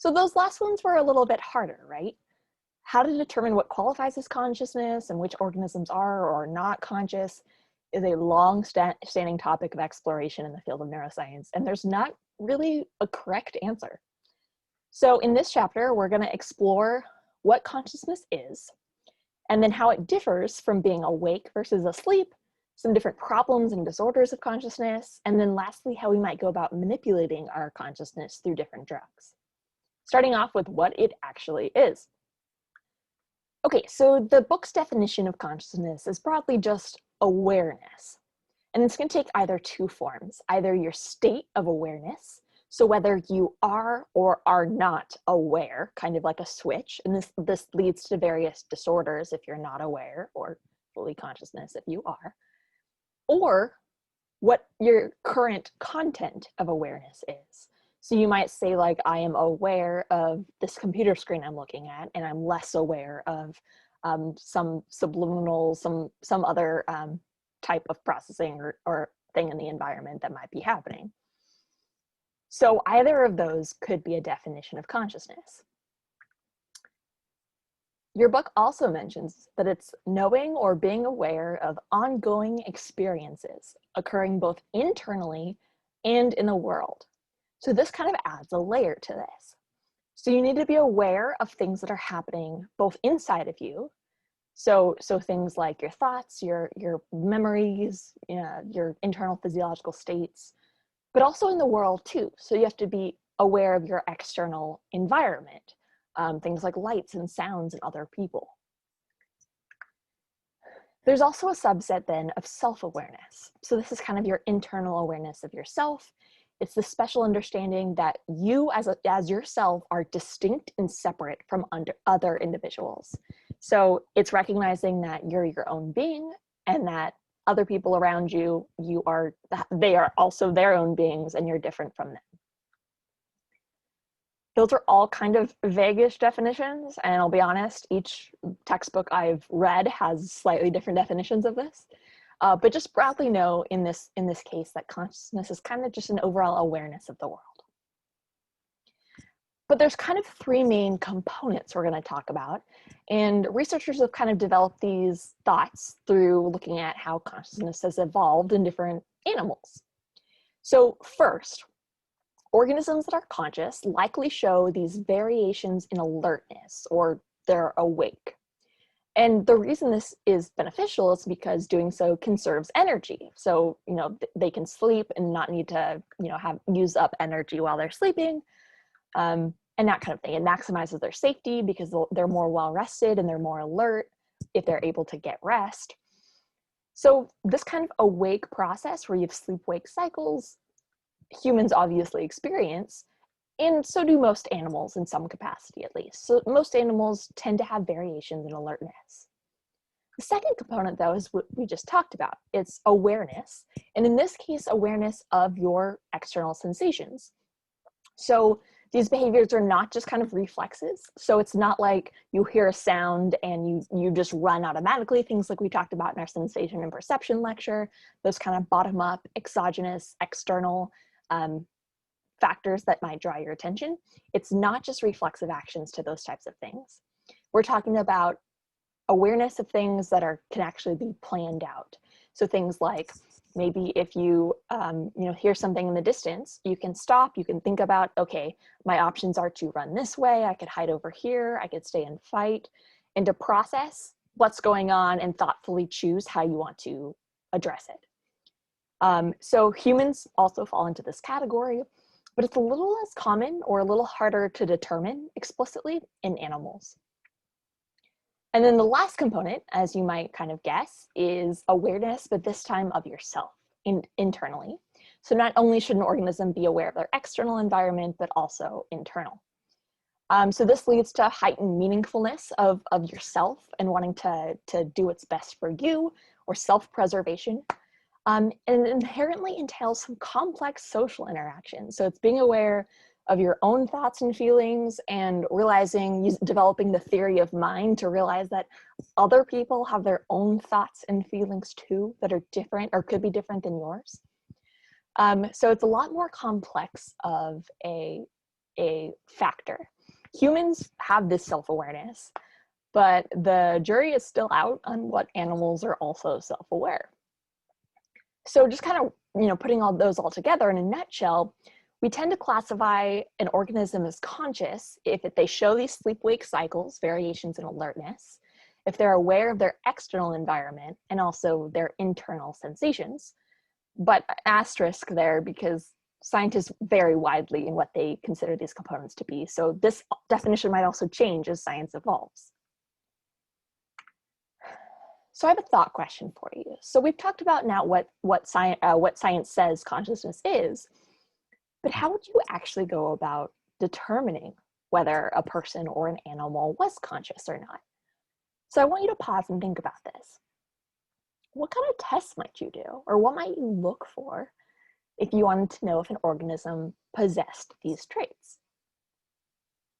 So those last ones were a little bit harder, right? How to determine what qualifies as consciousness and which organisms are or are not conscious is a long-standing topic of exploration in the field of neuroscience, and there's not really a correct answer. So in this chapter, we're going to explore what consciousness is, and then how it differs from being awake versus asleep, some different problems and disorders of consciousness, and then lastly, how we might go about manipulating our consciousness through different drugs. Starting off with what it actually is. Okay, so the book's definition of consciousness is broadly just awareness. And it's going to take either two forms, either your state of awareness, so whether you are or are not aware, kind of like a switch, and this leads to various disorders if you're not aware, or fully consciousness if you are, or what your current content of awareness is. So you might say, like, I am aware of this computer screen I'm looking at, and I'm less aware of some subliminal, some other type of processing or thing in the environment that might be happening. So either of those could be a definition of consciousness. Your book also mentions that it's knowing or being aware of ongoing experiences occurring both internally and in the world. So this kind of adds a layer to this. So you need to be aware of things that are happening both inside of you. So things like your thoughts, your memories, your internal physiological states, but also in the world too. So you have to be aware of your external environment, things like lights and sounds and other people. There's also a subset then of self-awareness. So this is kind of your internal awareness of yourself. It's the special understanding that you as yourself are distinct and separate from other individuals. So it's recognizing that you're your own being and that other people around you, they are also their own beings and you're different from them. Those are all kind of vague-ish definitions, and I'll be honest, each textbook I've read has slightly different definitions of this. But just broadly know in this case that consciousness is kind of just an overall awareness of the world. But there's kind of three main components we're going to talk about, and researchers have kind of developed these thoughts through looking at how consciousness has evolved in different animals. So first, organisms that are conscious likely show these variations in alertness, or they're awake. And the reason this is beneficial is because doing so conserves energy. So, they can sleep and not need to, use up energy while they're sleeping, and that kind of thing. It maximizes their safety because they're more well rested and they're more alert if they're able to get rest. So this kind of awake process where you have sleep-wake cycles, humans obviously experience, and so do most animals in some capacity at least. So most animals tend to have variations in alertness. The second component, though, is what we just talked about. It's awareness, and in this case, awareness of your external sensations. So these behaviors are not just kind of reflexes. So it's not like you hear a sound and you just run automatically, things like we talked about in our sensation and perception lecture, those kind of bottom-up, exogenous, external factors that might draw your attention. It's not just reflexive actions to those types of things. We're talking about awareness of things that can actually be planned out. So things like maybe if you hear something in the distance, you can stop, you can think about, okay, my options are to run this way, I could hide over here, I could stay and fight, and to process what's going on and thoughtfully choose how you want to address it. So humans also fall into this category, but it's a little less common or a little harder to determine explicitly in animals. And then the last component, as you might kind of guess, is awareness, but this time of yourself internally. So not only should an organism be aware of their external environment, but also internal. So this leads to heightened meaningfulness of yourself and wanting to do what's best for you, or self-preservation. And it inherently entails some complex social interactions. So it's being aware of your own thoughts and feelings and developing the theory of mind to realize that other people have their own thoughts and feelings too that are different or could be different than yours. So it's a lot more complex of a a factor. Humans have this self-awareness, but the jury is still out on what animals are also self-aware. So just kind of, putting all those all together in a nutshell, we tend to classify an organism as conscious if they show these sleep-wake cycles, variations in alertness, if they're aware of their external environment and also their internal sensations. But asterisk there, because scientists vary widely in what they consider these components to be. So this definition might also change as science evolves. So I have a thought question for you. So we've talked about now what science says consciousness is, but how would you actually go about determining whether a person or an animal was conscious or not? So I want you to pause and think about this. What kind of tests might you do, or what might you look for if you wanted to know if an organism possessed these traits?